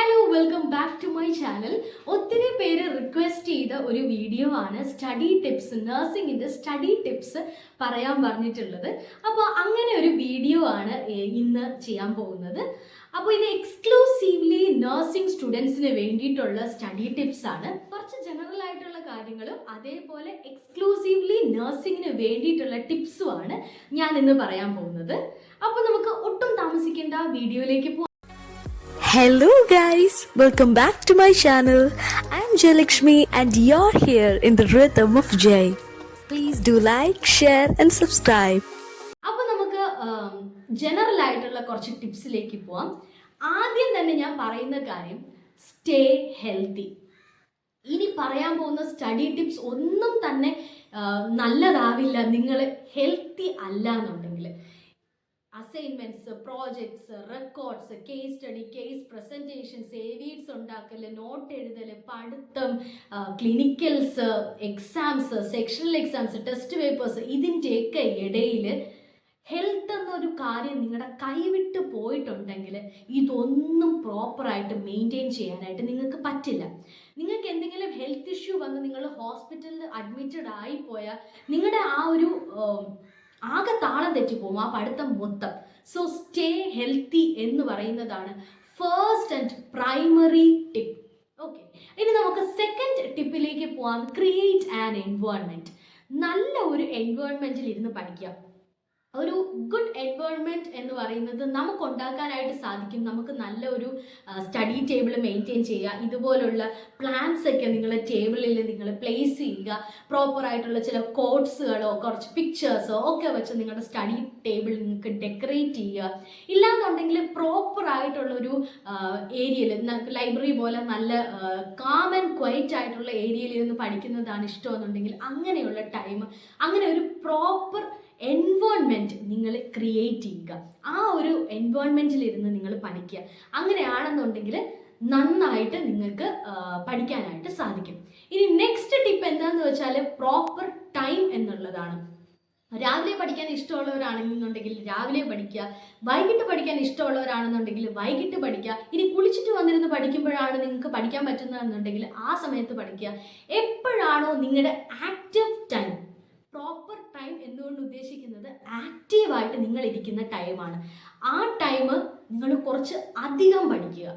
Hello welcome back to my channel. ഒത്തിരി പേര് request ചെയ്ത ഒരു വീഡിയോ ആണ് സ്റ്റഡി ടിപ്സ്, നഴ്സിംഗിൻ്റെ സ്റ്റഡി ടിപ്സ് പറയാൻ പറഞ്ഞിട്ടുള്ളത്. അപ്പോൾ അങ്ങനെ ഒരു വീഡിയോ ആണ് ഇന്ന് ചെയ്യാൻ പോകുന്നത്. അപ്പോൾ ഇത് എക്സ്ക്ലൂസീവ്ലി നഴ്സിംഗ് സ്റ്റുഡൻസിന് വേണ്ടിയിട്ടുള്ള സ്റ്റഡി ടിപ്സ് ആണ്. കുറച്ച് ജനറൽ ആയിട്ടുള്ള കാര്യങ്ങളും അതേപോലെ എക്സ്ക്ലൂസീവ്ലി നഴ്സിംഗിന് വേണ്ടിയിട്ടുള്ള ടിപ്സും ആണ് ഞാൻ ഇന്ന് പറയാൻ പോകുന്നത്. അപ്പോൾ നമുക്ക് ഒട്ടും താമസിക്കേണ്ട വീഡിയോയിലേക്ക് പോകാം. Hello guys, welcome back to my channel. I'm Jayalakshmi and you're here in the rhythm of Jay. Please do like, share and subscribe. അപ്പോൾ നമുക്ക് ജനറൽ ആയിട്ടുള്ള കുറച്ച് ടിപ്സിലേക്ക് പോവാം. ആദ്യം തന്നെ ഞാൻ പറയുന്ന കാര്യം, സ്റ്റേ ഹെൽത്തി. ഇനി പറയാൻ പോകുന്ന സ്റ്റഡി ടിപ്സ് ഒന്നും തന്നെ നല്ലതാവില്ല നിങ്ങൾ ഹെൽത്തി അല്ല എന്നുണ്ടെങ്കിൽ. Assignments, projects, records, case study, case presentations, AV aids ഉണ്ടാക്കൽ, നോട്ട് എഴുതൽ, പഠിത്തം, clinicals, exams, sectional exams, test papers, ഇതിൻ്റെയൊക്കെ ഇടയിൽ ഹെൽത്ത് എന്നൊരു കാര്യം നിങ്ങളുടെ കൈവിട്ട് പോയിട്ടുണ്ടെങ്കിൽ ഇതൊന്നും പ്രോപ്പറായിട്ട് മെയിൻറ്റെയിൻ ചെയ്യാനായിട്ട് നിങ്ങൾക്ക് പറ്റില്ല. നിങ്ങൾക്ക് എന്തെങ്കിലും ഹെൽത്ത് ഇഷ്യൂ വന്ന് നിങ്ങൾ ഹോസ്പിറ്റലിൽ അഡ്മിറ്റഡ് ആയിപ്പോയാൽ നിങ്ങളുടെ ആ ഒരു ആകെ താളം തെറ്റിപ്പോവും, ആ പഠിത്തം മൊത്തം. സോ സ്റ്റേ ഹെൽത്തി എന്ന് പറയുന്നതാണ് first and primary tip. Okay, ഇനി നമുക്ക് സെക്കൻഡ് ടിപ്പിലേക്ക് പോകാം. Create an environment. നല്ല ഒരു എൻവയോൺമെൻറ്റിൽ ഇരുന്ന് പഠിക്കുക. ഒരു ഗുഡ് എൻവയോൺമെൻറ്റ് എന്ന് പറയുന്നത് നമുക്ക് ഉണ്ടാക്കാനായിട്ട് സാധിക്കും. നമുക്ക് നല്ല ഒരു സ്റ്റഡി ടേബിൾ മെയിൻറ്റെയിൻ ചെയ്യുക. ഇതുപോലുള്ള പ്ലാൻസ് ഒക്കെ നിങ്ങൾ ടേബിളിൽ നിങ്ങൾ പ്ലേസ് ചെയ്യുക. പ്രോപ്പറായിട്ടുള്ള ചില കോട്ട്സുകളോ കുറച്ച് പിക്ചേഴ്സോ ഒക്കെ വെച്ച് നിങ്ങളുടെ സ്റ്റഡി ടേബിൾ നിങ്ങൾക്ക് ഡെക്കറേറ്റ് ചെയ്യുക. ഇല്ലാന്നുണ്ടെങ്കിൽ പ്രോപ്പറായിട്ടുള്ളൊരു ഏരിയയിൽ, ലൈബ്രറി പോലെ നല്ല കാം ആൻഡ് ക്വയറ്റ് ആയിട്ടുള്ള ഏരിയയിൽ ഇരുന്ന് പഠിക്കുന്നതാണ് ഇഷ്ടമെന്നുണ്ടെങ്കിൽ അങ്ങനെയുള്ള ടൈം, അങ്ങനെ ഒരു പ്രോപ്പർ എൻവയോൺമെൻറ്റ് നിങ്ങൾ ക്രിയേറ്റ് ചെയ്യുക. ആ ഒരു എൻവയോൺമെൻറ്റിലിരുന്ന് നിങ്ങൾ പഠിക്കുക. അങ്ങനെയാണെന്നുണ്ടെങ്കിൽ നന്നായിട്ട് നിങ്ങൾക്ക് പഠിക്കാനായിട്ട് സാധിക്കും. ഇനി നെക്സ്റ്റ് ടിപ്പ് എന്താണെന്ന് വെച്ചാൽ പ്രോപ്പർ ടൈം എന്നുള്ളതാണ്. രാവിലെ പഠിക്കാൻ ഇഷ്ടമുള്ളവരാണെന്നുണ്ടെങ്കിൽ രാവിലെ പഠിക്കുക. വൈകിട്ട് പഠിക്കാൻ ഇഷ്ടമുള്ളവരാണെന്നുണ്ടെങ്കിൽ വൈകിട്ട് പഠിക്കുക. ഇനി കുളിച്ചിട്ട് വന്നിരുന്ന് പഠിക്കുമ്പോഴാണ് നിങ്ങൾക്ക് പഠിക്കാൻ പറ്റുന്നതെന്നുണ്ടെങ്കിൽ ആ സമയത്ത് പഠിക്കുക. എപ്പോഴാണോ നിങ്ങളുടെ ആക്റ്റീവ് ടൈം, പ്രോപ്പർ ടൈം എന്നുകൊണ്ട് ഉദ്ദേശിക്കുന്നത് ആക്റ്റീവായിട്ട് നിങ്ങൾ ഇരിക്കുന്ന ടൈമാണ്. ആ ടൈം നിങ്ങൾ കുറച്ച് അധികം പഠിക്കുക.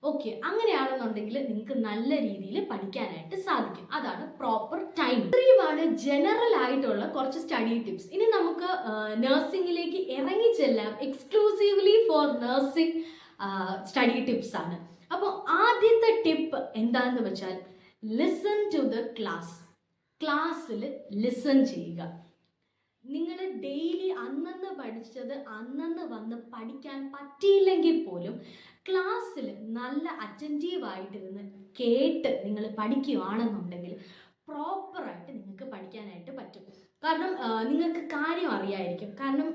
ഓക്കെ, അങ്ങനെയാണെന്നുണ്ടെങ്കിൽ നിങ്ങൾക്ക് നല്ല രീതിയിൽ പഠിക്കാനായിട്ട് സാധിക്കും. അതാണ് പ്രോപ്പർ ടൈം. ഇത്രയുമാണ് ജനറൽ ആയിട്ടുള്ള കുറച്ച് സ്റ്റഡി ടിപ്സ്. ഇനി നമുക്ക് നഴ്സിംഗിലേക്ക് ഇറങ്ങിച്ചെല്ലാം. Exclusively for nursing study tips ആണ്. അപ്പോൾ ആദ്യത്തെ ടിപ്പ് എന്താണെന്ന് വെച്ചാൽ ലിസൺ ടു ദ ക്ലാസ്. ക്ലാസ്സിൽ ലിസൺ ചെയ്യുക. നിങ്ങൾ ഡെയിലി അന്നന്ന് പഠിച്ചത് അന്നന്ന് വന്ന് പഠിക്കാൻ പറ്റിയില്ലെങ്കിൽ പോലും ക്ലാസ്സിൽ നല്ല അറ്റൻറ്റീവായിട്ടിരുന്ന് കേട്ട് നിങ്ങൾ പഠിക്കുകയാണെന്നുണ്ടെങ്കിൽ പ്രോപ്പറായിട്ട് നിങ്ങൾക്ക് പഠിക്കാനായിട്ട് പറ്റും. കാരണം നിങ്ങൾക്ക് കാര്യം അറിയായിരിക്കും. കാരണം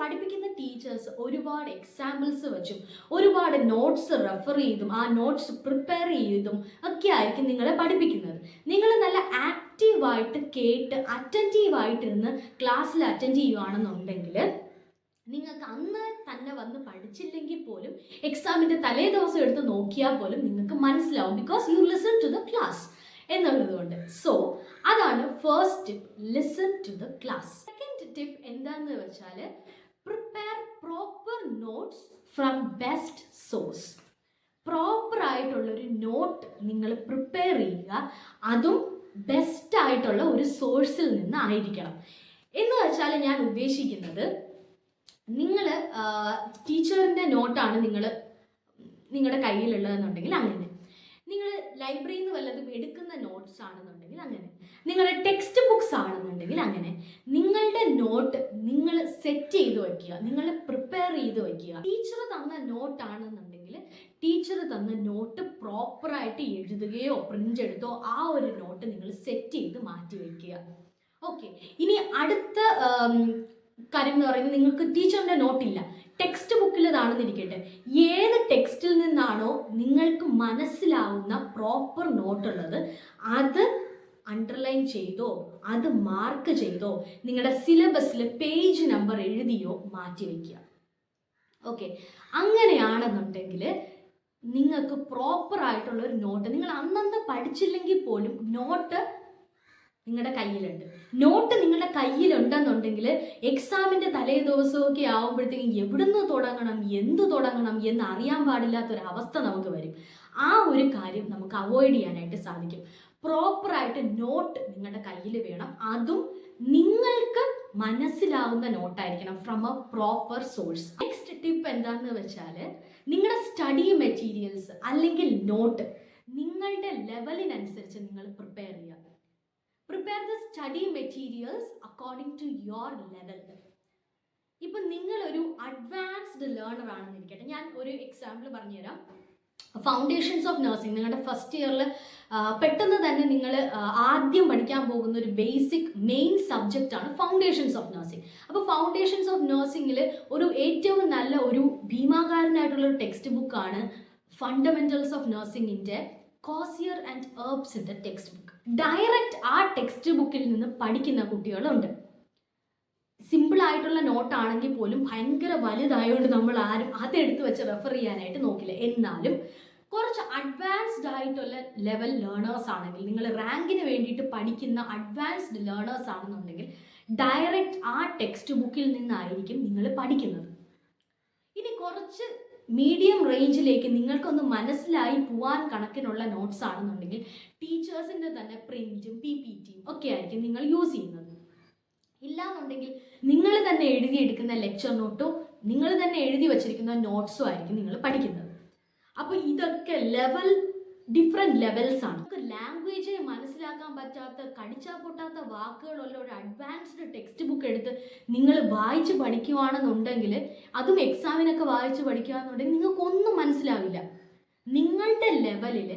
പഠിപ്പിക്കുന്ന ടീച്ചേഴ്സ് ഒരുപാട് എക്സാമ്പിൾസ് വെച്ചും ഒരുപാട് നോട്ട്സ് റെഫർ ചെയ്തും ആ നോട്ട്സ് പ്രിപ്പയർ ചെയ്തും ഒക്കെ ആയിരിക്കും നിങ്ങളെ പഠിപ്പിക്കുന്നത്. നിങ്ങൾ നല്ല ആക്റ്റീവായിട്ട് കേട്ട് അറ്റൻറ്റീവായിട്ടിരുന്ന് ക്ലാസ്സിൽ അറ്റൻഡ് ചെയ്യുകയാണെന്നുണ്ടെങ്കിൽ നിങ്ങൾക്ക് അന്ന് തന്നെ വന്ന് പഠിച്ചില്ലെങ്കിൽ പോലും എക്സാമിൻ്റെ തലേ ദിവസം എടുത്ത് നോക്കിയാൽ പോലും നിങ്ങൾക്ക് മനസ്സിലാവും. Because you listen to the class എന്നുള്ളത് കൊണ്ട്. സോ അതാണ് first tip, listen to the class. Second tip എന്താണെന്ന് വെച്ചാൽ prepare proper notes from best source. പ്രോപ്പറായിട്ടുള്ളൊരു നോട്ട് നിങ്ങൾ പ്രിപ്പയർ ചെയ്യുക. അതും ബെസ്റ്റ് ആയിട്ടുള്ള ഒരു സോഴ്സിൽ നിന്ന് ആയിരിക്കണം. എന്ന് വെച്ചാൽ ഞാൻ ഉദ്ദേശിക്കുന്നത്, നിങ്ങൾ ടീച്ചറിൻ്റെ നോട്ടാണ് നിങ്ങളുടെ കയ്യിലുള്ളതെന്നുണ്ടെങ്കിൽ അങ്ങനെ, നിങ്ങൾ ലൈബ്രറിയിൽ നിന്ന് വല്ലതും എടുക്കുന്ന നോട്ട്സ് ആണെന്നുണ്ടെങ്കിൽ അങ്ങനെ, നിങ്ങളുടെ ടെക്സ്റ്റ് ബുക്സ് ആണെന്നുണ്ടെങ്കിൽ അങ്ങനെ, നിങ്ങളുടെ നോട്ട് നിങ്ങൾ സെറ്റ് ചെയ്ത് വയ്ക്കുക, നിങ്ങൾ പ്രിപ്പയർ ചെയ്ത് വയ്ക്കുക. ടീച്ചർ തന്ന നോട്ടാണെന്നുണ്ടെങ്കിൽ ടീച്ചർ തന്ന നോട്ട് പ്രോപ്പറായിട്ട് എഴുതുകയോ പ്രിൻ്റ് എടുത്തോ ആ ഒരു നോട്ട് നിങ്ങൾ സെറ്റ് ചെയ്ത് മാറ്റി വയ്ക്കുക. ഓക്കെ, ഇനി അടുത്ത കാര്യം എന്ന് പറയുന്നത്, നിങ്ങൾക്ക് ടീച്ചറിൻ്റെ നോട്ടില്ല, ടെക്സ്റ്റ് ബുക്കിലതാണെന്നിരിക്കട്ടെ, ഏത് ടെക്സ്റ്റിൽ നിന്നാണോ നിങ്ങൾക്ക് മനസ്സിലാവുന്ന പ്രോപ്പർ നോട്ടുള്ളത് അത് അണ്ടർലൈൻ ചെയ്തോ അത് മാർക്ക് ചെയ്തോ നിങ്ങളുടെ സിലബസിൽ പേജ് നമ്പർ എഴുതിയോ മാറ്റി വയ്ക്കുക. ഓക്കെ, അങ്ങനെയാണെന്നുണ്ടെങ്കിൽ നിങ്ങൾക്ക് പ്രോപ്പറായിട്ടുള്ള ഒരു നോട്ട്, നിങ്ങൾ അന്നന്ന് പഠിച്ചില്ലെങ്കിൽ പോലും നോട്ട് നിങ്ങളുടെ കയ്യിലുണ്ട്. നോട്ട് നിങ്ങളുടെ കയ്യിലുണ്ടെന്നുണ്ടെങ്കിൽ എക്സാമിൻ്റെ തലേ ദിവസമൊക്കെ ആകുമ്പോഴത്തേക്കും എവിടുന്ന് തുടങ്ങണം, എന്ത് തുടങ്ങണം എന്ന് അറിയാൻ പാടില്ലാത്തൊരവസ്ഥ നമുക്ക് വരും. ആ ഒരു കാര്യം നമുക്ക് അവോയ്ഡ് ചെയ്യാനായിട്ട് സാധിക്കും. പ്രോപ്പറായിട്ട് നോട്ട് നിങ്ങളുടെ കയ്യിൽ വേണം. അതും നിങ്ങൾക്ക് മനസ്സിലാവുന്ന നോട്ടായിരിക്കണം, from a proper source. Next tip എന്താണെന്ന് വെച്ചാൽ, നിങ്ങളുടെ സ്റ്റഡി മെറ്റീരിയൽസ് അല്ലെങ്കിൽ നോട്ട് നിങ്ങളുടെ ലെവലിനനുസരിച്ച് നിങ്ങൾ പ്രിപ്പയർ ചെയ്യുക. Prepare the study materials according to your level. ഇപ്പം നിങ്ങളൊരു അഡ്വാൻസ്ഡ് ലേണർ ആണെന്നിരിക്കട്ടെ, ഞാൻ ഒരു എക്സാമ്പിൾ പറഞ്ഞുതരാം. ഫൗണ്ടേഷൻസ് ഓഫ് നഴ്സിംഗ് നിങ്ങളുടെ ഫസ്റ്റ് ഇയറിൽ പെട്ടെന്ന് തന്നെ നിങ്ങൾ ആദ്യം പഠിക്കാൻ പോകുന്ന ഒരു ബേസിക് മെയിൻ സബ്ജക്റ്റ് ആണ് ഫൗണ്ടേഷൻസ് ഓഫ് നഴ്സിംഗ്. അപ്പോൾ ഫൗണ്ടേഷൻസ് ഓഫ് നഴ്സിംഗിൽ ഒരു ഏറ്റവും നല്ല ഒരു ഭീമാകാരനായിട്ടുള്ള ഒരു ടെക്സ്റ്റ് ബുക്കാണ് ഫണ്ടമെന്റൽസ് ഓഫ് നഴ്സിംഗിൻ്റെ കോസിയർ ആൻഡ് എർബ്സിൻ്റെ ടെക്സ്റ്റ് ബുക്ക്. ഡയറക്റ്റ് ആ ടെക്സ്റ്റ് ബുക്കിൽ നിന്ന് പഠിക്കുന്ന കുട്ടികളുണ്ട്. സിമ്പിൾ ആയിട്ടുള്ള നോട്ടാണെങ്കിൽ പോലും ഭയങ്കര വലുതായതുകൊണ്ട് നമ്മൾ ആരും അതെടുത്ത് വെച്ച് റെഫർ ചെയ്യാനായിട്ട് നോക്കില്ല. എന്നാലും കുറച്ച് അഡ്വാൻസ്ഡ് ആയിട്ടുള്ള ലെവൽ ലേണേഴ്സ് ആണെങ്കിൽ, നിങ്ങൾ റാങ്കിന് വേണ്ടിയിട്ട് പഠിക്കുന്ന അഡ്വാൻസ്ഡ് ലേണേഴ്സ് ആണെന്നുണ്ടെങ്കിൽ ഡയറക്റ്റ് ആ ടെക്സ്റ്റ് ബുക്കിൽ നിന്നായിരിക്കും നിങ്ങൾ പഠിക്കുന്നത്. ഇനി കുറച്ച് മീഡിയം റേഞ്ചിലേക്ക് നിങ്ങൾക്കൊന്ന് മനസ്സിലായി പോവാൻ കണക്കിനുള്ള നോട്ട്സ് ആണെന്നുണ്ടെങ്കിൽ ടീച്ചേഴ്സിൻ്റെ തന്നെ പ്രിൻറ്റും PPTയും ഒക്കെ ആയിരിക്കും നിങ്ങൾ യൂസ് ചെയ്യുന്നത്. ഇല്ലാന്നുണ്ടെങ്കിൽ നിങ്ങൾ തന്നെ എഴുതിയെടുക്കുന്ന ലെക്ചർ നോട്ടോ നിങ്ങൾ തന്നെ എഴുതി വച്ചിരിക്കുന്ന നോട്ട്സും ആയിരിക്കും നിങ്ങൾ പഠിക്കുന്നത്. അപ്പോൾ ഇതൊക്കെ ഡിഫറെൻറ്റ് ലെവൽസ് ആണ്. നമുക്ക് ലാംഗ്വേജ് മനസ്സിലാക്കാൻ പറ്റാത്ത, കടിച്ചാൽ പൊട്ടാത്ത വാക്കുകളുള്ള ഒരു അഡ്വാൻസ്ഡ് ടെക്സ്റ്റ് ബുക്ക് എടുത്ത് നിങ്ങൾ വായിച്ച് പഠിക്കുകയാണെന്നുണ്ടെങ്കിൽ, അതും എക്സാമിനൊക്കെ വായിച്ച് പഠിക്കുകയാണെന്നുണ്ടെങ്കിൽ നിങ്ങൾക്കൊന്നും മനസ്സിലാവില്ല. നിങ്ങളുടെ ലെവലിൽ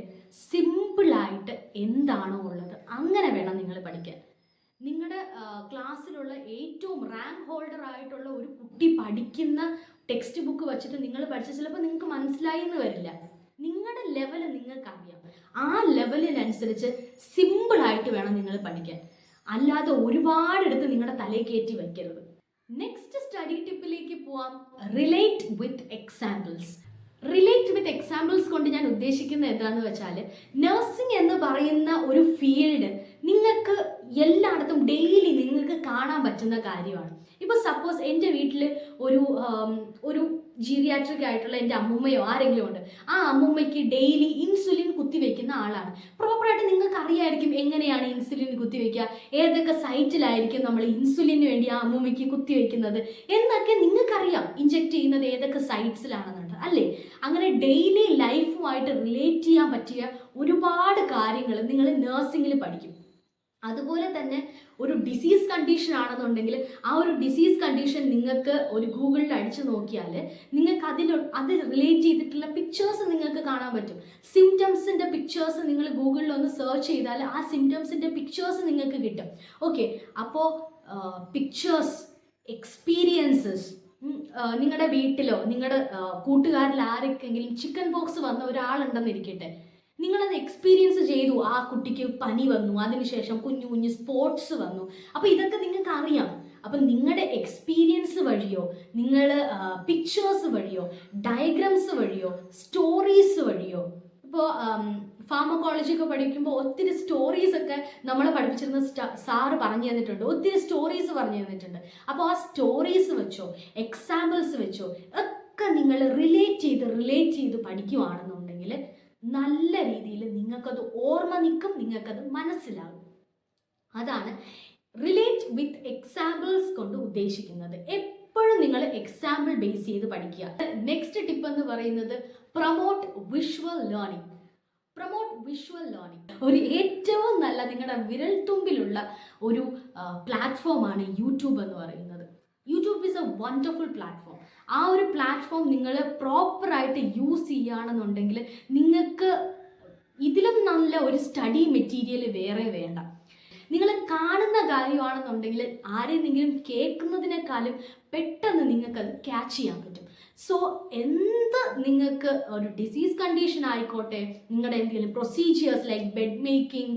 സിമ്പിളായിട്ട് എന്താണോ ഉള്ളത് അങ്ങനെ വേണം നിങ്ങൾ പഠിക്കാൻ. നിങ്ങളുടെ ക്ലാസ്സിലുള്ള ഏറ്റവും റാങ്ക് ഹോൾഡർ ആയിട്ടുള്ള ഒരു കുട്ടി പഠിക്കുന്ന ടെക്സ്റ്റ് ബുക്ക് വെച്ചിട്ട് നിങ്ങൾ പഠിച്ച ചിലപ്പോൾ നിങ്ങൾക്ക് മനസ്സിലായി എന്ന് വരില്ല. നിങ്ങളുടെ ലെവൽ നിങ്ങൾക്കറിയാം. ആ ലെവലിനനുസരിച്ച് സിമ്പിളായിട്ട് വേണം നിങ്ങൾ പഠിക്കാൻ. അല്ലാതെ ഒരുപാടെടുത്ത് നിങ്ങളുടെ തലയിൽ കയറ്റി വയ്ക്കരുത്. നെക്സ്റ്റ് സ്റ്റഡി ടിപ്പിലേക്ക് പോവാം. Relate with examples. Relate with examples കൊണ്ട് ഞാൻ ഉദ്ദേശിക്കുന്നത് എന്താണെന്ന് വെച്ചാൽ, നഴ്സിംഗ് എന്ന് പറയുന്ന ഒരു ഫീൽഡ് നിങ്ങൾക്ക് എല്ലായിടത്തും ഡെയിലി നിങ്ങൾക്ക് കാണാൻ പറ്റുന്ന കാര്യമാണ്. ഇപ്പോൾ സപ്പോസ് എൻ്റെ വീട്ടിൽ ഒരു ജീറിയാട്രിക് ആയിട്ടുള്ള എൻ്റെ അമ്മൂമ്മയോ ആരെങ്കിലും ഉണ്ട്. ആ അമ്മൂമ്മയ്ക്ക് ഡെയിലി ഇൻസുലിൻ കുത്തിവെക്കുന്ന ആളാണ്. പ്രോപ്പറായിട്ട് നിങ്ങൾക്ക് അറിയായിരിക്കും എങ്ങനെയാണ് ഇൻസുലിൻ കുത്തിവെക്കുക, ഏതൊക്കെ സൈറ്റിലായിരിക്കും നമ്മൾ ഇൻസുലിന് വേണ്ടി ആ അമ്മൂമ്മയ്ക്ക് കുത്തിവെക്കുന്നത് എന്നൊക്കെ നിങ്ങൾക്കറിയാം. ഇഞ്ചെക്ട് ചെയ്യുന്നത് ഏതൊക്കെ സൈറ്റ്സിലാണെന്നുണ്ട് അല്ലേ? അങ്ങനെ ഡെയിലി ലൈഫുമായിട്ട് റിലേറ്റ് ചെയ്യാൻ പറ്റിയ ഒരുപാട് കാര്യങ്ങൾ നിങ്ങൾ നഴ്സിംഗിൽ പഠിക്കും. അതുപോലെ തന്നെ ഒരു ഡിസീസ് കണ്ടീഷൻ ആണെന്നുണ്ടെങ്കിൽ ആ ഒരു ഡിസീസ് കണ്ടീഷൻ നിങ്ങൾക്ക് ഒരു ഗൂഗിളിൽ അടിച്ചു നോക്കിയാൽ നിങ്ങൾക്ക് അത് റിലേറ്റ് ചെയ്തിട്ടുള്ള പിക്ചേഴ്സ് നിങ്ങൾക്ക് കാണാൻ പറ്റും. സിംറ്റംസിൻ്റെ പിക്ചേഴ്സ് നിങ്ങൾ ഗൂഗിളിൽ ഒന്ന് സെർച്ച് ചെയ്താൽ ആ സിംറ്റംസിൻ്റെ പിക്ചേഴ്സ് നിങ്ങൾക്ക് കിട്ടും. ഓക്കെ, അപ്പോൾ പിക്ചേഴ്സ്, എക്സ്പീരിയൻസസ്, നിങ്ങളുടെ വീട്ടിലോ നിങ്ങളുടെ കൂട്ടുകാരിൽ ആർക്കെങ്കിലും ചിക്കൻ പോക്സ് വന്ന ഒരാളുണ്ടെന്നിരിക്കട്ടെ, നിങ്ങളത് എക്സ്പീരിയൻസ് ചെയ്തു. ആ കുട്ടിക്ക് പനി വന്നു, അതിനുശേഷം കുഞ്ഞു കുഞ്ഞു സ്പോട്സ് വന്നു. അപ്പോൾ ഇതൊക്കെ നിങ്ങൾക്ക് അറിയാം. അപ്പം നിങ്ങളുടെ എക്സ്പീരിയൻസ് വഴിയോ, നിങ്ങൾ പിക്ചേഴ്സ് വഴിയോ, ഡയഗ്രാംസ് വഴിയോ, സ്റ്റോറീസ് വഴിയോ, ഇപ്പോൾ ഫാർമക്കോളജി ഒക്കെ പഠിക്കുമ്പോൾ ഒത്തിരി സ്റ്റോറീസൊക്കെ നമ്മളെ പഠിപ്പിച്ചിരുന്ന സാറ് പറഞ്ഞു തന്നിട്ടുണ്ട്. ഒത്തിരി സ്റ്റോറീസ് പറഞ്ഞു തന്നിട്ടുണ്ട്. അപ്പോൾ ആ സ്റ്റോറീസ് വെച്ചോ എക്സാമ്പിൾസ് വെച്ചോ ഒക്കെ നിങ്ങൾ റിലേറ്റ് ചെയ്ത് പഠിക്കുകയാണെന്നുണ്ടെങ്കിൽ നല്ല രീതിയിൽ നിങ്ങൾക്കത് ഓർമ്മ നിൽക്കും, നിങ്ങൾക്കത് മനസ്സിലാകും. അതാണ് റിലേറ്റ് വിത്ത് എക്സാമ്പിൾസ് കൊണ്ട് ഉദ്ദേശിക്കുന്നത്. എപ്പോഴും നിങ്ങൾ എക്സാമ്പിൾ ബേസ് ചെയ്ത് പഠിക്കുക. നെക്സ്റ്റ് ടിപ്പ് എന്ന് പറയുന്നത് പ്രൊമോട്ട് വിഷ്വൽ ലേണിംഗ്. ഒരു ഏറ്റവും നല്ല നിങ്ങളുടെ വിരൽത്തുമ്പിലുള്ള ഒരു പ്ലാറ്റ്ഫോമാണ് യൂട്യൂബ് എന്ന് പറയുന്നത്. YouTube is A wonderful platform. ആ ഒരു പ്ലാറ്റ്ഫോം നിങ്ങൾ പ്രോപ്പറായിട്ട് യൂസ് ചെയ്യുകയാണെന്നുണ്ടെങ്കിൽ നിങ്ങൾക്ക് ഇതിലും നല്ല ഒരു സ്റ്റഡി മെറ്റീരിയൽ വേറെ വേണ്ട. നിങ്ങൾ കാണുന്ന കാര്യമാണെന്നുണ്ടെങ്കിൽ ആരെയെങ്കിലും കേൾക്കുന്നതിനേക്കാളും പെട്ടെന്ന് നിങ്ങൾക്കത് ക്യാച്ച് ചെയ്യാൻ പറ്റും. സോ എന്ത് നിങ്ങൾക്ക് ഒരു ഡിസീസ് കണ്ടീഷൻ ആയിക്കോട്ടെ, നിങ്ങളുടെ എന്തെങ്കിലും procedures like bed making,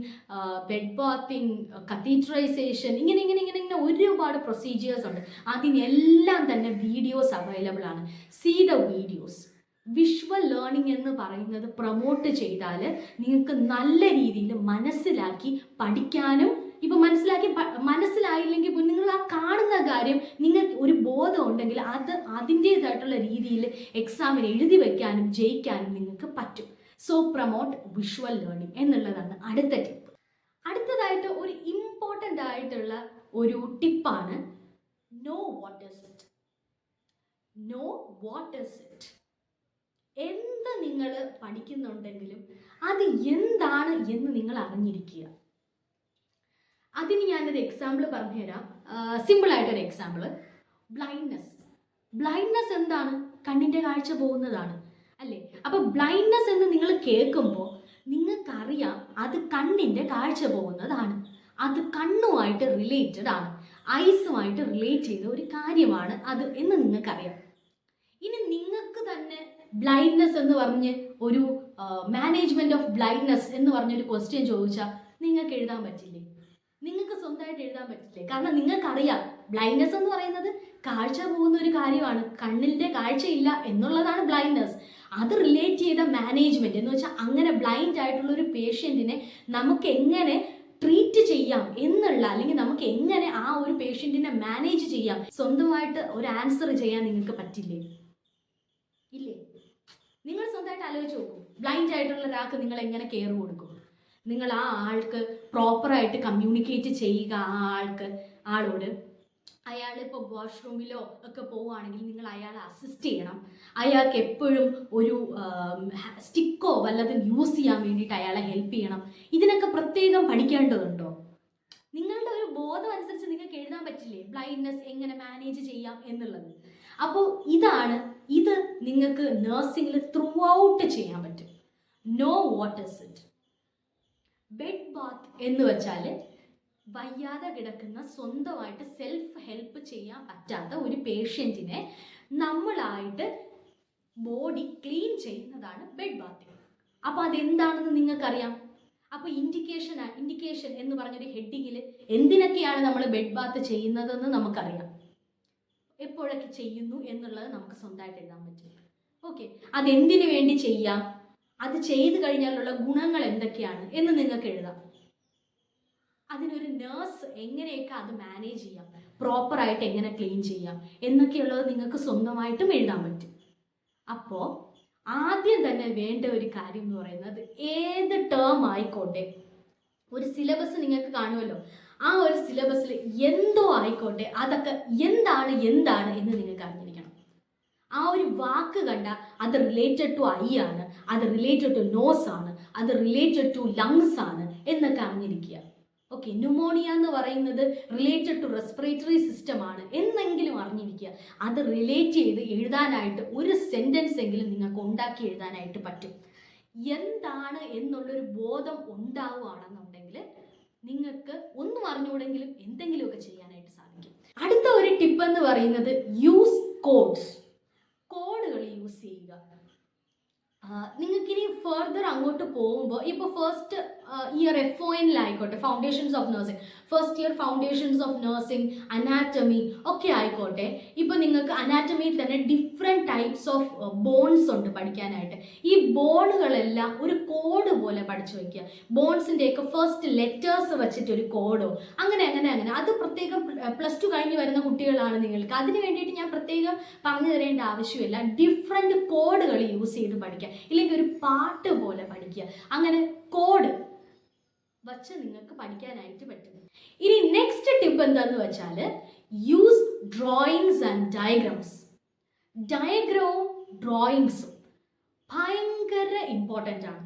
bed bathing, catheterization, ഇങ്ങനെ ഒരുപാട് പ്രൊസീജിയേഴ്സ് ഉണ്ട്. അതിനെല്ലാം തന്നെ വീഡിയോസ് അവൈലബിൾ ആണ്. See the videos. Visual learning എന്ന് പറയുന്നത് പ്രൊമോട്ട് ചെയ്താൽ നിങ്ങൾക്ക് നല്ല രീതിയിൽ മനസ്സിലാക്കി പഠിക്കാനും, ഇപ്പം മനസ്സിലായില്ലെങ്കിൽ ഇപ്പോൾ നിങ്ങൾ ആ കാണുന്ന കാര്യം നിങ്ങൾക്ക് ഒരു ബോധം ഉണ്ടെങ്കിൽ അത് അതിൻ്റേതായിട്ടുള്ള രീതിയിൽ എക്സാമിന് എഴുതി വയ്ക്കാനും ജയിക്കാനും നിങ്ങൾക്ക് പറ്റും. സോ പ്രൊമോട്ട് വിഷ്വൽ ലേണിംഗ് എന്നുള്ളതാണ് അടുത്ത ടിപ്പ്. അടുത്തതായിട്ട് ഒരു ഇമ്പോർട്ടൻ്റ് ആയിട്ടുള്ള ഒരു ടിപ്പാണ് no what is it. No what is it. എന്ത് നിങ്ങൾ പഠിക്കുന്നുണ്ടെങ്കിലും അത് എന്താണ് എന്ന് നിങ്ങൾ അറിഞ്ഞിരിക്കുക. അതിന് ഞാനൊരു എക്സാമ്പിൾ പറഞ്ഞുതരാം. സിമ്പിളായിട്ടൊരു എക്സാമ്പിൾ. ബ്ലൈൻഡ്നെസ് എന്താണ്? കണ്ണിൻ്റെ കാഴ്ച പോകുന്നതാണ് അല്ലേ? അപ്പോൾ ബ്ലൈൻഡ്നെസ് എന്ന് നിങ്ങൾ കേൾക്കുമ്പോൾ നിങ്ങൾക്കറിയാം അത് കണ്ണിൻ്റെ കാഴ്ച പോകുന്നതാണ്, അത് കണ്ണുമായിട്ട് റിലേറ്റഡ് ആണ്, ഐസുമായിട്ട് റിലേറ്റ് ചെയ്ത ഒരു കാര്യമാണ് അത് എന്ന് നിങ്ങൾക്കറിയാം. ഇനി നിങ്ങൾക്ക് തന്നെ ബ്ലൈൻഡ്നെസ് എന്ന് പറഞ്ഞ് ഒരു മാനേജ്മെൻറ്റ് ഓഫ് ബ്ലൈൻഡ്നെസ് എന്ന് പറഞ്ഞൊരു ക്വസ്റ്റ്യൻ ചോദിച്ചാൽ നിങ്ങൾക്ക് എഴുതാൻ പറ്റില്ലേ? നിങ്ങൾക്ക് സ്വന്തമായിട്ട് എഴുതാൻ പറ്റില്ലേ? കാരണം നിങ്ങൾക്കറിയാം ബ്ലൈൻഡ്നെസ് എന്ന് പറയുന്നത് കാഴ്ച പോകുന്ന ഒരു കാര്യമാണ്, കണ്ണിൻ്റെ കാഴ്ചയില്ല എന്നുള്ളതാണ് ബ്ലൈൻഡ്നെസ്. അത് റിലേറ്റ് ചെയ്ത മാനേജ്മെൻറ്റ് എന്ന് വെച്ചാൽ അങ്ങനെ ബ്ലൈൻഡ് ആയിട്ടുള്ള ഒരു പേഷ്യൻറ്റിനെ നമുക്ക് എങ്ങനെ ട്രീറ്റ് ചെയ്യാം എന്നുള്ള, അല്ലെങ്കിൽ നമുക്ക് എങ്ങനെ ആ ഒരു പേഷ്യൻറ്റിനെ മാനേജ് ചെയ്യാം, സ്വന്തമായിട്ട് ഒരു ആൻസർ ചെയ്യാൻ നിങ്ങൾക്ക് പറ്റില്ലേ? ഇല്ലേ? നിങ്ങൾ സ്വന്തമായിട്ട് ആലോചിച്ച് നോക്കൂ. ബ്ലൈൻഡ് ആയിട്ടുള്ള ഒരാൾക്ക് നിങ്ങൾ എങ്ങനെ കെയർ കൊടുക്കും? നിങ്ങൾ ആ ആൾക്ക് പ്രോപ്പറായിട്ട് കമ്മ്യൂണിക്കേറ്റ് ചെയ്യുക, ആളോട്. അയാൾ ഇപ്പോൾ വാഷ്റൂമിലോ ഒക്കെ പോവുകയാണെങ്കിൽ നിങ്ങൾ അയാളെ അസിസ്റ്റ് ചെയ്യണം. അയാൾക്ക് എപ്പോഴും ഒരു സ്റ്റിക്കോ വല്ലതും യൂസ് ചെയ്യാൻ വേണ്ടിയിട്ട് അയാളെ ഹെൽപ്പ് ചെയ്യണം. ഇതിനൊക്കെ പ്രത്യേകം പഠിക്കേണ്ടതുണ്ടോ? നിങ്ങളുടെ ഒരു ബോധം അനുസരിച്ച് നിങ്ങൾക്ക് എഴുതാൻ പറ്റില്ലേ ബ്ലൈൻഡ്നെസ് എങ്ങനെ മാനേജ് ചെയ്യാം എന്നുള്ളത്? അപ്പോൾ ഇത് നിങ്ങൾക്ക് നഴ്സിംഗിൽ ത്രൂ ഔട്ട് ചെയ്യാൻ പറ്റും. Know what is it. Bed bath എന്ന് വെച്ചാൽ വയ്യാതെ കിടക്കുന്ന, സ്വന്തമായിട്ട് സെൽഫ് ഹെൽപ്പ് ചെയ്യാൻ പറ്റാത്ത ഒരു പേഷ്യൻറ്റിനെ നമ്മളായിട്ട് ബോഡി ക്ലീൻ ചെയ്യുന്നതാണ് ബെഡ് ബാത്തിങ്. അപ്പോൾ അതെന്താണെന്ന് നിങ്ങൾക്കറിയാം. അപ്പോൾ ഇൻഡിക്കേഷൻ എന്ന് പറഞ്ഞൊരു ഹെഡിങ്ങിൽ എന്തിനൊക്കെയാണ് നമ്മൾ ബെഡ് ബാത്ത് ചെയ്യുന്നതെന്ന് നമുക്കറിയാം, എപ്പോഴൊക്കെ ചെയ്യുന്നു എന്നുള്ളത് നമുക്ക് സ്വന്തമായിട്ട് എഴുതാൻ പറ്റും. ഓക്കെ, അതെന്തിനു വേണ്ടി ചെയ്യാം, അത് ചെയ്തു കഴിഞ്ഞാലുള്ള ഗുണങ്ങൾ എന്തൊക്കെയാണ് എന്ന് നിങ്ങൾക്ക് എഴുതാം. അതിനൊരു നേഴ്സ് എങ്ങനെയൊക്കെ അത് മാനേജ് ചെയ്യാം, പ്രോപ്പറായിട്ട് എങ്ങനെ ക്ലീൻ ചെയ്യാം എന്നൊക്കെയുള്ളത് നിങ്ങൾക്ക് സ്വന്തമായിട്ടും എഴുതാൻ പറ്റും. അപ്പോൾ ആദ്യം തന്നെ വേണ്ട ഒരു കാര്യം എന്ന് പറയുന്നത്, ഏത് ടേം ആയിക്കോട്ടെ, ഒരു സിലബസ് നിങ്ങൾക്ക് കാണുമല്ലോ, ആ ഒരു സിലബസിൽ എന്തോ ആയിക്കോട്ടെ അതൊക്കെ എന്താണ് എന്ന് നിങ്ങൾക്ക് അറിഞ്ഞിരിക്കണം. ആ ഒരു വാക്ക് കണ്ട അത് റിലേറ്റഡ് ടു ഐ ആണ്, അത് റിലേറ്റഡ് ടു നോസ് ആണ്, അത് റിലേറ്റഡ് ടു ലങ്സ് ആണ് എന്നൊക്കെ അറിഞ്ഞിരിക്കുക. ഓക്കെ, ന്യൂമോണിയ എന്ന് പറയുന്നത് റിലേറ്റഡ് ടു റെസ്പിറേറ്ററി സിസ്റ്റം ആണ് എന്നെങ്കിലും അറിഞ്ഞിരിക്കുക. അത് റിലേറ്റ് ചെയ്ത് എഴുതാനായിട്ട് ഒരു സെൻറ്റൻസ് എങ്കിലും നിങ്ങൾക്ക് ഉണ്ടാക്കി എഴുതാനായിട്ട് പറ്റും. എന്താണ് എന്നുള്ളൊരു ബോധം ഉണ്ടാവുകയാണെന്നുണ്ടെങ്കിൽ നിങ്ങൾക്ക് ഒന്നും അറിഞ്ഞുകൂടെങ്കിലും എന്തെങ്കിലുമൊക്കെ ചെയ്യാനായിട്ട് സാധിക്കും. അടുത്ത ഒരു ടിപ്പ് എന്ന് പറയുന്നത് യൂസ് കോഡുകൾ യൂസ് ചെയ്യുക. നിങ്ങൾക്കിനി ഫർദർ അങ്ങോട്ട് പോകുമ്പോൾ, ഇപ്പോൾ ഫസ്റ്റ് ഇയർ FON-ലായിക്കോട്ടെ, foundations of nursing, first year foundations of nursing, anatomy ഒക്കെ ആയിക്കോട്ടെ, ഇപ്പോൾ നിങ്ങൾക്ക് അനാറ്റമിയിൽ തന്നെ ഡിഫറെൻറ്റ് ടൈപ്സ് ഓഫ് ബോൺസ് ഉണ്ട് പഠിക്കാനായിട്ട്. ഈ ബോണുകളെല്ലാം ഒരു കോഡ് പോലെ പഠിച്ചു വയ്ക്കുക. ബോൺസിൻ്റെയൊക്കെ ഫസ്റ്റ് ലെറ്റേഴ്സ് വെച്ചിട്ടൊരു കോഡോ അങ്ങനെ അത് പ്രത്യേകം +2 കഴിഞ്ഞ് വരുന്ന കുട്ടികളാണ് നിങ്ങൾക്ക്. അതിന് വേണ്ടിയിട്ട് ഞാൻ പ്രത്യേകം പറഞ്ഞു തരേണ്ട ആവശ്യമില്ല. ഡിഫറെൻറ്റ് കോഡുകൾ യൂസ് ചെയ്ത് പഠിക്കുക, ഇല്ലെങ്കിൽ ഒരു പാട്ട് പോലെ പഠിക്കുക. അങ്ങനെ കോഡ് വച്ച് നിങ്ങൾക്ക് പഠിക്കാനായിട്ട് പറ്റും. ഇനി നെക്സ്റ്റ് ടിപ്പ് എന്താന്ന് വെച്ചാൽ, യൂസ് ഡ്രോയിങ്സ് ആൻഡ് ഡയഗ്രാംസ്. ഡയഗ്രവും ഡ്രോയിങ്സും ഭയങ്കര ഇമ്പോർട്ടൻ്റ് ആണ്.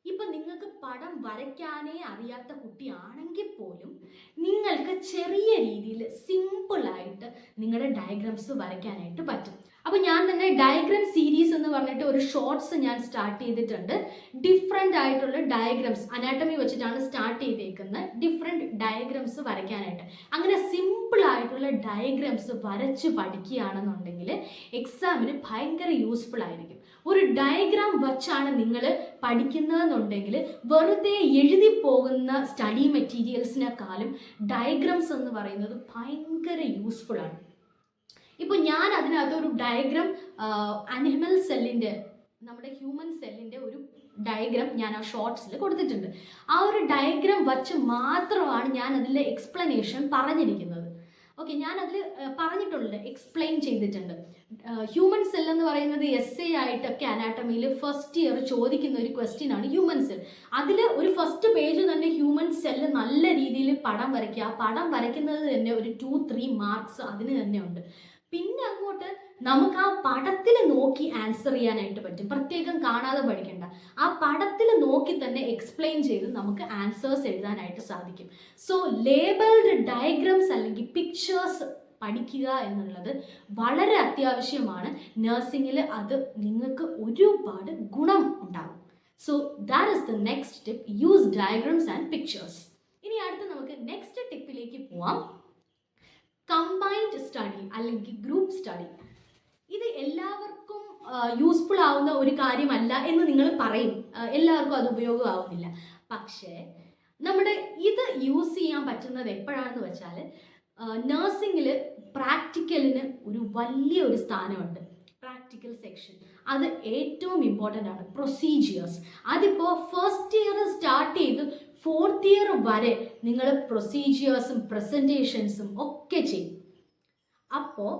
ഇപ്പം നിങ്ങൾക്ക് പടം വരയ്ക്കാനേ അറിയാത്ത കുട്ടിയാണെങ്കിൽ പോലും നിങ്ങൾക്ക് ചെറിയ രീതിയിൽ സിമ്പിളായിട്ട് നിങ്ങളുടെ ഡയഗ്രാംസ് വരയ്ക്കാനായിട്ട് പറ്റും. അപ്പോൾ ഞാൻ തന്നെ ഡയഗ്രാം സീരീസ് എന്ന് പറഞ്ഞിട്ട് ഒരു ഷോർട്സ് ഞാൻ സ്റ്റാർട്ട് ചെയ്തിട്ടുണ്ട്. ഡിഫറെൻ്റ് ആയിട്ടുള്ള ഡയഗ്രാംസ്, അനാറ്റമി വെച്ചിട്ടാണ് സ്റ്റാർട്ട് ചെയ്തേക്കുന്നത്, ഡിഫറെൻറ്റ് ഡയഗ്രാംസ് വരയ്ക്കാനായിട്ട്. അങ്ങനെ സിമ്പിളായിട്ടുള്ള ഡയഗ്രാംസ് വരച്ച് പഠിക്കുകയാണെന്നുണ്ടെങ്കിൽ എക്സാമിന് ഭയങ്കര യൂസ്ഫുൾ ആയിരിക്കും. ഒരു ഡയഗ്രാം വച്ചാണ് നിങ്ങൾ പഠിക്കുന്നതെന്നുണ്ടെങ്കിൽ വെറുതെ എഴുതി പോകുന്ന സ്റ്റഡി മെറ്റീരിയൽസിനെക്കാളും ഡയഗ്രാംസ് എന്ന് പറയുന്നത് ഭയങ്കര യൂസ്ഫുൾ ആണ്. ഇപ്പോൾ ഞാൻ അതിനകത്തൊരു ഡയഗ്രാം അനിമൽ സെല്ലിൻ്റെ നമ്മുടെ ഹ്യൂമൻ സെല്ലിൻ്റെ ഒരു ഡയഗ്രാം ഞാൻ ആ ഷോർട്സിൽ കൊടുത്തിട്ടുണ്ട്. ആ ഒരു ഡയഗ്രാം വച്ച് മാത്രമാണ് ഞാൻ അതിലെ എക്സ്പ്ലനേഷൻ പറഞ്ഞിരിക്കുന്നത്. ഓക്കെ, ഞാനതിൽ പറഞ്ഞിട്ടുണ്ട്, എക്സ്പ്ലെയിൻ ചെയ്തിട്ടുണ്ട്. ഹ്യൂമൻ സെൽ എന്ന് പറയുന്നത് എസ് എ ആയിട്ടൊക്കെ അനാട്ടമിയിൽ ഫസ്റ്റ് ഇയർ ചോദിക്കുന്ന ഒരു ക്വസ്റ്റ്യൻ ആണ് ഹ്യൂമൻ സെൽ. അതിൽ ഒരു ഫസ്റ്റ് പേജ് തന്നെ ഹ്യൂമൻ സെല്ല് നല്ല രീതിയിൽ പടം വരയ്ക്കുക. ആ പടം വരയ്ക്കുന്നത് തന്നെ ഒരു 2-3 മാർക്സ് അതിന് തന്നെ ഉണ്ട്. പിന്നെ അങ്ങോട്ട് നമുക്ക് ആ പടത്തിൽ നോക്കി ആൻസർ ചെയ്യാനായിട്ട് പറ്റും. പ്രത്യേകം കാണാതെ പഠിക്കേണ്ട, ആ പടത്തിൽ നോക്കി തന്നെ എക്സ്പ്ലെയിൻ ചെയ്ത് നമുക്ക് ആൻസേഴ്സ് എഴുതാനായിട്ട് സാധിക്കും. സോ ലേബിൾഡ് ഡയഗ്രാംസ് അല്ലെങ്കിൽ പിക്ചേഴ്സ് പഠിക്കുക എന്നുള്ളത് വളരെ അത്യാവശ്യമാണ് നഴ്സിംഗിൽ. അത് നിങ്ങൾക്ക് ഒരുപാട് ഗുണം ഉണ്ടാകും. So that is the next tip, use diagrams and pictures. ഇനി അടുത്ത് നമുക്ക് നെക്സ്റ്റ് ടിപ്പിലേക്ക് പോവാം. കമ്പൈൻഡ് സ്റ്റഡി അല്ലെങ്കിൽ ഗ്രൂപ്പ് സ്റ്റഡി. ഇത് എല്ലാവർക്കും യൂസ്ഫുൾ ആവുന്ന ഒരു കാര്യമല്ല എന്ന് നിങ്ങൾ പറയും, എല്ലാവർക്കും അത് ഉപയോഗമാവുന്നില്ല. പക്ഷേ നമ്മുടെ ഇത് യൂസ് ചെയ്യാൻ പറ്റുന്നത് എപ്പോഴാണെന്ന് വെച്ചാൽ നഴ്സിംഗിൽ പ്രാക്ടിക്കലിന് ഒരു വലിയൊരു സ്ഥാനമുണ്ട്. പ്രാക്ടിക്കൽ സെക്ഷൻ അത് ഏറ്റവും ഇമ്പോർട്ടൻ്റ് ആണ്. പ്രൊസീജിയേഴ്സ് അതിപ്പോൾ ഫസ്റ്റ് ഇയർ സ്റ്റാർട്ട് ചെയ്ത് 4th ഇയർ വരെ നിങ്ങൾ പ്രൊസീജിയേഴ്സും പ്രസൻറ്റേഷൻസും ഒക്കെ ചെയ്യും. അപ്പോൾ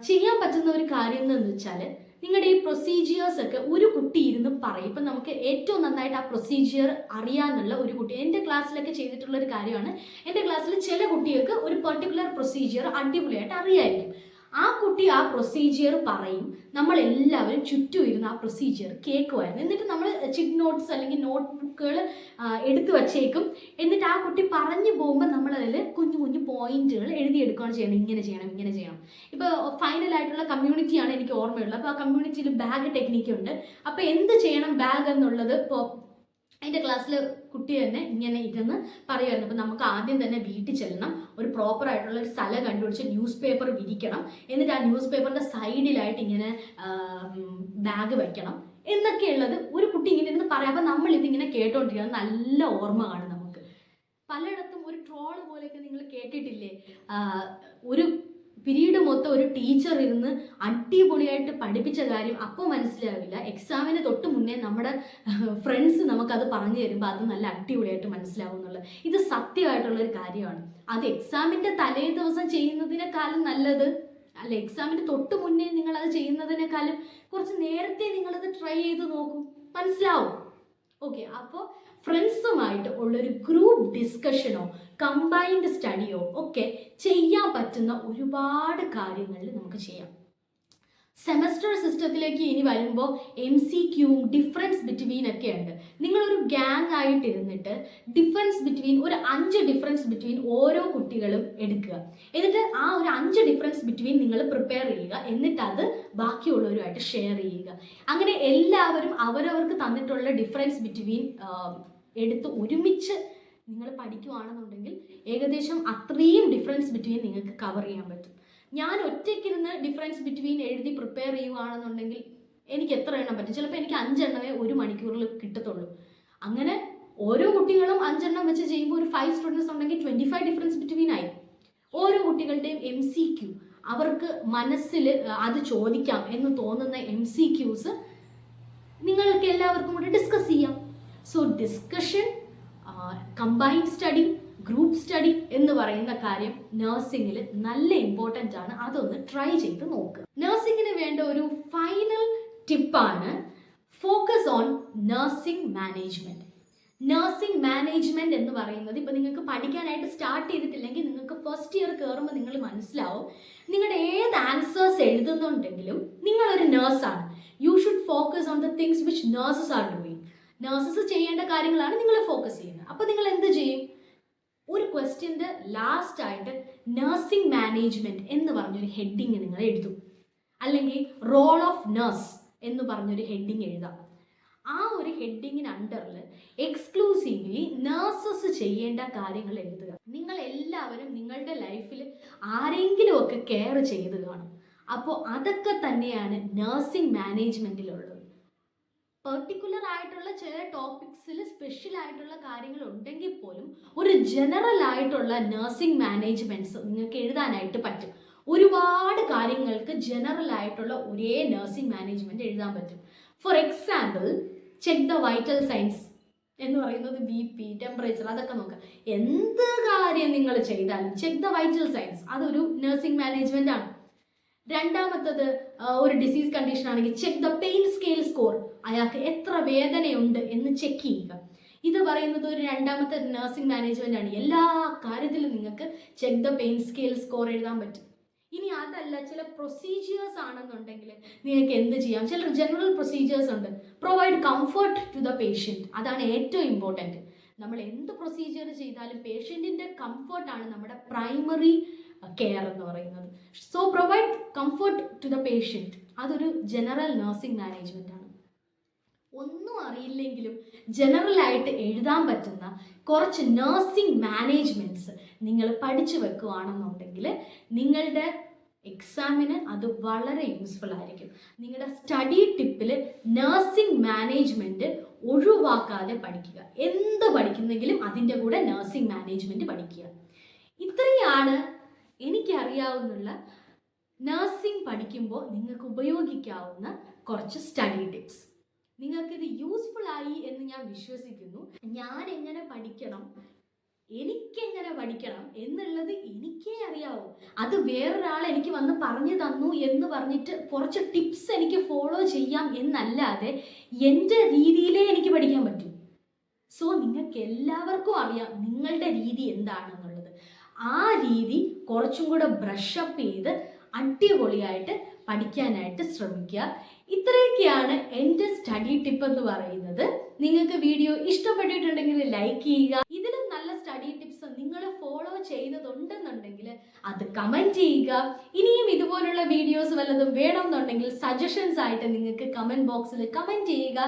ചെയ്യാൻ പറ്റുന്ന ഒരു കാര്യം എന്ന് വെച്ചാൽ നിങ്ങളുടെ ഈ പ്രൊസീജിയേഴ്സ് ഒക്കെ ഒരു കുട്ടി ഇരുന്ന് പറയും. ഇപ്പം നമുക്ക് ഏറ്റവും നന്നായിട്ട് ആ പ്രൊസീജിയർ അറിയാമെന്നുള്ള ഒരു കുട്ടി, എൻ്റെ ക്ലാസ്സിലൊക്കെ ചെയ്തിട്ടുള്ള ഒരു കാര്യമാണ്. എൻ്റെ ക്ലാസ്സിൽ ചില കുട്ടികൾക്ക് ഒരു പെർട്ടിക്കുലർ പ്രൊസീജിയർ അടിപൊളിയായിട്ട് അറിയായിരിക്കും. ആ കുട്ടി ആ പ്രൊസീജിയർ പറയും, നമ്മളെല്ലാവരും ചുറ്റും ഇരുന്ന് ആ പ്രൊസീജിയർ കേൾക്കുമായിരുന്നു. എന്നിട്ട് നമ്മൾ ചിറ്റ് നോട്ട്സ് അല്ലെങ്കിൽ നോട്ട് ബുക്കുകൾ എടുത്തു വച്ചേക്കും. എന്നിട്ട് ആ കുട്ടി പറഞ്ഞു പോകുമ്പോൾ നമ്മളതിൽ കുഞ്ഞു കുഞ്ഞു പോയിന്റുകൾ എഴുതിയെടുക്കുകയാണ് ചെയ്യണം. ഇങ്ങനെ ചെയ്യണം, ഇങ്ങനെ ചെയ്യണം. ഇപ്പോൾ ഫൈനലായിട്ടുള്ള കമ്മ്യൂണിറ്റിയാണ് എനിക്ക് ഓർമ്മയുള്ളത്. അപ്പോൾ ആ കമ്മ്യൂണിറ്റിയിൽ ബാഗ് ടെക്നിക്ക് ഉണ്ട്. അപ്പോൾ എന്ത് ചെയ്യണം ബാഗ് എന്നുള്ളത് ഇപ്പോൾ എൻ്റെ ക്ലാസ്സിൽ കുട്ടി തന്നെ ഇങ്ങനെ ഇതെന്ന് പറയുമായിരുന്നു. അപ്പോൾ നമുക്ക് ആദ്യം തന്നെ വീട്ടിൽ ചെല്ലണം, ഒരു പ്രോപ്പറായിട്ടുള്ള ഒരു സ്ഥലം കണ്ടുപിടിച്ച് ന്യൂസ് പേപ്പർ വിരിക്കണം, എന്നിട്ട് ആ ന്യൂസ് പേപ്പറിൻ്റെ സൈഡിലായിട്ട് ഇങ്ങനെ ബാഗ് വയ്ക്കണം എന്നൊക്കെയുള്ളത് ഒരു കുട്ടി ഇങ്ങനെ ഇരുന്ന് പറയാം. അപ്പോൾ നമ്മളിതിങ്ങനെ കേട്ടോണ്ടിരിക്കുന്നത് നല്ല ഓർമ്മ കാണും നമുക്ക്. പലയിടത്തും ഒരു ട്രോള് പോലെയൊക്കെ നിങ്ങൾ കേട്ടിട്ടില്ലേ, ഒരു പീരീഡ് മൊത്തം ഒരു ടീച്ചർ ഇരുന്ന് അടിപൊളിയായിട്ട് പഠിപ്പിച്ച കാര്യം അപ്പോൾ മനസ്സിലാവില്ല. എക്സാമിന് തൊട്ട് മുന്നേ നമ്മുടെ ഫ്രണ്ട്സ് നമുക്കത് പറഞ്ഞു തരുമ്പോൾ അത് നല്ല അടിപൊളിയായിട്ട് മനസ്സിലാവും എന്നുള്ളത്. ഇത് സത്യമായിട്ടുള്ളൊരു കാര്യമാണ്. അത് എക്സാമിൻ്റെ തലേ ദിവസം ചെയ്യുന്നതിനേക്കാളും നല്ലത്, അല്ല എക്സാമിന് തൊട്ട് മുന്നേ നിങ്ങളത് ചെയ്യുന്നതിനേക്കാളും കുറച്ച് നേരത്തെ നിങ്ങളത് ട്രൈ ചെയ്ത് നോക്കൂ, മനസ്സിലാവും. ഓക്കെ, അപ്പോൾ ഫ്രണ്ട്സുമായിട്ട് ഉള്ളൊരു ഗ്രൂപ്പ് ഡിസ്കഷനോ കമ്പൈൻഡ് സ്റ്റഡിയോ ഒക്കെ ചെയ്യാൻ പറ്റുന്ന ഒരുപാട് കാര്യങ്ങളിൽ നമുക്ക് ചെയ്യാം. സെമസ്റ്റർ സിസ്റ്റത്തിലേക്ക് ഇനി വരുമ്പോൾ MCQ ഡിഫറൻസ് ബിറ്റ്വീൻ ഒക്കെ ഉണ്ട്. നിങ്ങളൊരു ഗ്യാങ് ആയിട്ടിരുന്നിട്ട് ഡിഫറൻസ് ബിറ്റ്വീൻ ഒരു 5 ഡിഫറൻസ് ബിറ്റ്വീൻ ഓരോ കുട്ടികളും എടുക്കുക. എന്നിട്ട് ആ ഒരു 5 ഡിഫറൻസ് ബിറ്റ്വീൻ നിങ്ങൾ പ്രിപ്പയർ ചെയ്യുക. എന്നിട്ട് അത് ബാക്കിയുള്ളവരുമായിട്ട് ഷെയർ ചെയ്യുക. അങ്ങനെ എല്ലാവരും അവരവർക്ക് തന്നിട്ടുള്ള ഡിഫറൻസ് ബിറ്റ്വീൻ എടുത്ത് ഒരുമിച്ച് നിങ്ങൾ പഠിക്കുകയാണെന്നുണ്ടെങ്കിൽ ഏകദേശം അത്രയും ഡിഫറൻസ് ബിറ്റ്വീൻ നിങ്ങൾക്ക് കവർ ചെയ്യാൻ പറ്റും. ഞാൻ ഒറ്റയ്ക്കിരുന്ന് ഡിഫറൻസ് ബിറ്റ്വീൻ എഴുതി പ്രിപ്പയർ ചെയ്യുകയാണെന്നുണ്ടെങ്കിൽ എനിക്ക് എത്ര എണ്ണം പറ്റും? ചിലപ്പോൾ എനിക്ക് 5 എണ്ണമേ ഒരു മണിക്കൂറിൽ കിട്ടത്തുള്ളൂ. അങ്ങനെ ഓരോ കുട്ടികളും 5 എണ്ണം വെച്ച് ചെയ്യുമ്പോൾ ഒരു 5 സ്റ്റുഡൻസ് ഉണ്ടെങ്കിൽ 25 ഡിഫറൻസ് ബിറ്റ്വീൻ ആയി. ഓരോ കുട്ടികളുടെയും MCQ അവർക്ക് മനസ്സിൽ അത് ചോദിക്കാം എന്ന് തോന്നുന്ന MCQs നിങ്ങൾക്ക് എല്ലാവർക്കും കൂടെ ഡിസ്കസ് ചെയ്യാം. So discussion, combined study, group study എന്ന് പറയുന്ന കാര്യം നഴ്സിംഗിൽ നല്ല ഇമ്പോർട്ടൻ്റ് ആണ്. അതൊന്ന് ട്രൈ ചെയ്ത് നോക്കുക. നഴ്സിംഗിന് വേണ്ട ഒരു ഫൈനൽ ടിപ്പാണ് focus on nursing management. Nursing management എന്ന് പറയുന്നത് ഇപ്പോൾ നിങ്ങൾക്ക് പഠിക്കാനായിട്ട് സ്റ്റാർട്ട് ചെയ്തിട്ടില്ലെങ്കിൽ നിങ്ങൾക്ക് ഫസ്റ്റ് ഇയർ കയറുമ്പോൾ നിങ്ങൾ മനസ്സിലാവും, നിങ്ങളുടെ ഏത് ആൻസേഴ്സ് എഴുതുന്നുണ്ടെങ്കിലും നിങ്ങളൊരു നേഴ്സാണ്. You should focus on the things which nurses are doing. Nurses ചെയ്യേണ്ട കാര്യങ്ങളാണ് നിങ്ങൾ ഫോക്കസ് ചെയ്യുന്നത്. അപ്പോൾ നിങ്ങൾ എന്ത് ചെയ്യും? ഒരു ക്വസ്റ്റ്യൻ്റെ ലാസ്റ്റായിട്ട് നഴ്സിംഗ് മാനേജ്മെൻറ്റ് എന്ന് പറഞ്ഞൊരു ഹെഡിങ് നിങ്ങൾ എഴുതും, അല്ലെങ്കിൽ റോൾ ഓഫ് നഴ്സ് എന്ന് പറഞ്ഞൊരു ഹെഡിങ് എഴുതാം. ആ ഒരു ഹെഡിങ്ങിന് അണ്ടറിൽ എക്സ്ക്ലൂസീവ്ലി നഴ്സസ് ചെയ്യേണ്ട കാര്യങ്ങൾ എഴുതുക. നിങ്ങൾ എല്ലാവരും നിങ്ങളുടെ ലൈഫിൽ ആരെങ്കിലുമൊക്കെ കെയർ ചെയ്ത് കാണും. അപ്പോൾ അതൊക്കെ തന്നെയാണ് നഴ്സിംഗ് മാനേജ്മെൻറ്റിലുള്ളത്. പെർട്ടിക്കുലർ ആയിട്ടുള്ള ചില ടോപ്പിക്സിൽ സ്പെഷ്യൽ ആയിട്ടുള്ള കാര്യങ്ങൾ ഉണ്ടെങ്കിൽ പോലും ഒരു ജനറൽ ആയിട്ടുള്ള നഴ്സിംഗ് മാനേജ്മെൻറ്റ്സ് നിങ്ങൾക്ക് എഴുതാനായിട്ട് പറ്റും. ഒരുപാട് കാര്യങ്ങൾക്ക് ജനറൽ ആയിട്ടുള്ള ഒരേ നഴ്സിംഗ് മാനേജ്മെൻറ്റ് എഴുതാൻ പറ്റും. For example, check the vital signs എന്ന് പറയുന്നത് BP, ടെമ്പറേച്ചർ, അതൊക്കെ നോക്കുക. എന്ത് കാര്യം നിങ്ങൾ ചെയ്താലും ചെക്ക് ദ വൈറ്റൽ സൈൻസ്, അതൊരു നഴ്സിംഗ് മാനേജ്മെന്റ് ആണ്. രണ്ടാമത്തത്, ഒരു ഡിസീസ് കണ്ടീഷൻ ആണെങ്കിൽ check the pain scale score, അയാൾക്ക് എത്ര വേദനയുണ്ട് എന്ന് ചെക്ക് ചെയ്യുക. ഇത് പറയുന്നത് ഒരു രണ്ടാമത്തെ നഴ്സിംഗ് മാനേജ്മെന്റ് ആണ്. എല്ലാ കാര്യത്തിലും നിങ്ങൾക്ക് check the pain scale score എഴുതാൻ പറ്റും. ഇനി അതല്ല, ചില പ്രൊസീജിയേഴ്സ് ആണെന്നുണ്ടെങ്കിൽ നിങ്ങൾക്ക് എന്ത് ചെയ്യാം? ചില ജനറൽ പ്രൊസീജിയേഴ്സ് ഉണ്ട്. Provide comfort to the patient, അതാണ് ഏറ്റവും ഇമ്പോർട്ടൻറ്റ്. നമ്മൾ എന്ത് പ്രൊസീജിയർ ചെയ്താലും പേഷ്യൻറ്റിൻ്റെ കംഫർട്ടാണ് നമ്മുടെ പ്രൈമറി കെയർ എന്ന് പറയുന്നത്. So provide comfort to the patient, അതൊരു ജനറൽ നഴ്സിംഗ് മാനേജ്മെൻ്റ് ആണ്. ഒന്നും അറിയില്ലെങ്കിലും ജനറലായിട്ട് എഴുതാൻ പറ്റുന്ന കുറച്ച് നഴ്സിംഗ് മാനേജ്മെൻറ്റ്സ് നിങ്ങൾ പഠിച്ചു വെക്കുകയാണെന്നുണ്ടെങ്കിൽ നിങ്ങളുടെ എക്സാമിന് അത് വളരെ യൂസ്ഫുൾ ആയിരിക്കും. നിങ്ങളുടെ സ്റ്റഡി ടിപ്പിൽ നഴ്സിംഗ് മാനേജ്മെൻറ്റ് ഒഴിവാക്കാതെ പഠിക്കുക. എന്ത് പഠിക്കുന്നെങ്കിലും അതിൻ്റെ കൂടെ നഴ്സിംഗ് മാനേജ്മെൻറ്റ് പഠിക്കുക. ഇത്രയാണ് എനിക്കറിയാവുന്ന നഴ്സിംഗ് പഠിക്കുമ്പോൾ നിങ്ങൾക്ക് ഉപയോഗിക്കാവുന്ന കുറച്ച് സ്റ്റഡി ടിപ്സ്. നിങ്ങൾക്കിത് യൂസ്ഫുൾ ആയി എന്ന് ഞാൻ വിശ്വസിക്കുന്നു. ഞാൻ എങ്ങനെ പഠിക്കണം, എനിക്കെങ്ങനെ പഠിക്കണം എന്നുള്ളത് എനിക്കേ അറിയാവൂ. അത് വേറൊരാൾ എനിക്ക് വന്ന് പറഞ്ഞു തന്നു എന്ന് പറഞ്ഞിട്ട് കുറച്ച് ടിപ്സ് എനിക്ക് ഫോളോ ചെയ്യാം എന്നല്ലാതെ എൻ്റെ രീതിയിലേ എനിക്ക് പഠിക്കാൻ പറ്റും. സോ നിങ്ങൾക്ക് എല്ലാവർക്കും അറിയാം നിങ്ങളുടെ രീതി എന്താണെന്നുള്ളത്. ആ രീതി കുറച്ചും കൂടെ ബ്രഷപ്പ് ചെയ്ത് അടിപൊളിയായിട്ട് പഠിക്കാനായിട്ട് ശ്രമിക്കുക. ഇത്രയൊക്കെയാണ് എൻ്റെ സ്റ്റഡി ടിപ്പ് എന്ന് പറയുന്നത്. നിങ്ങൾക്ക് വീഡിയോ ഇഷ്ടപ്പെട്ടിട്ടുണ്ടെങ്കിൽ ലൈക്ക് ചെയ്യുക. ഇതിലും നല്ല സ്റ്റഡി ടിപ്സ് നിങ്ങൾ ഫോളോ ചെയ്തതുണ്ടെന്നുണ്ടെങ്കിൽ അത് കമൻറ്റ് ചെയ്യുക. ഇനിയും ഇതുപോലുള്ള വീഡിയോസ് വല്ലതും വേണമെന്നുണ്ടെങ്കിൽ സജഷൻസ് ആയിട്ട് നിങ്ങൾക്ക് കമൻറ്റ് ബോക്സിൽ കമൻറ്റ് ചെയ്യുക.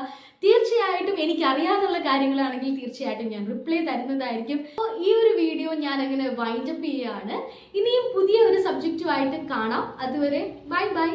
തീർച്ചയായിട്ടും എനിക്കറിയാവുന്ന കാര്യങ്ങളാണെങ്കിൽ തീർച്ചയായിട്ടും ഞാൻ റിപ്ലൈ തരുന്നതായിരിക്കും. അപ്പോൾ ഈ ഒരു വീഡിയോ ഞാൻ അങ്ങനെ വൈൻഡപ്പ് ചെയ്യുകയാണ്. ഇനിയും പുതിയ ഒരു സബ്ജക്റ്റുമായിട്ട് കാണാം. അതുവരെ ബൈ ബൈ.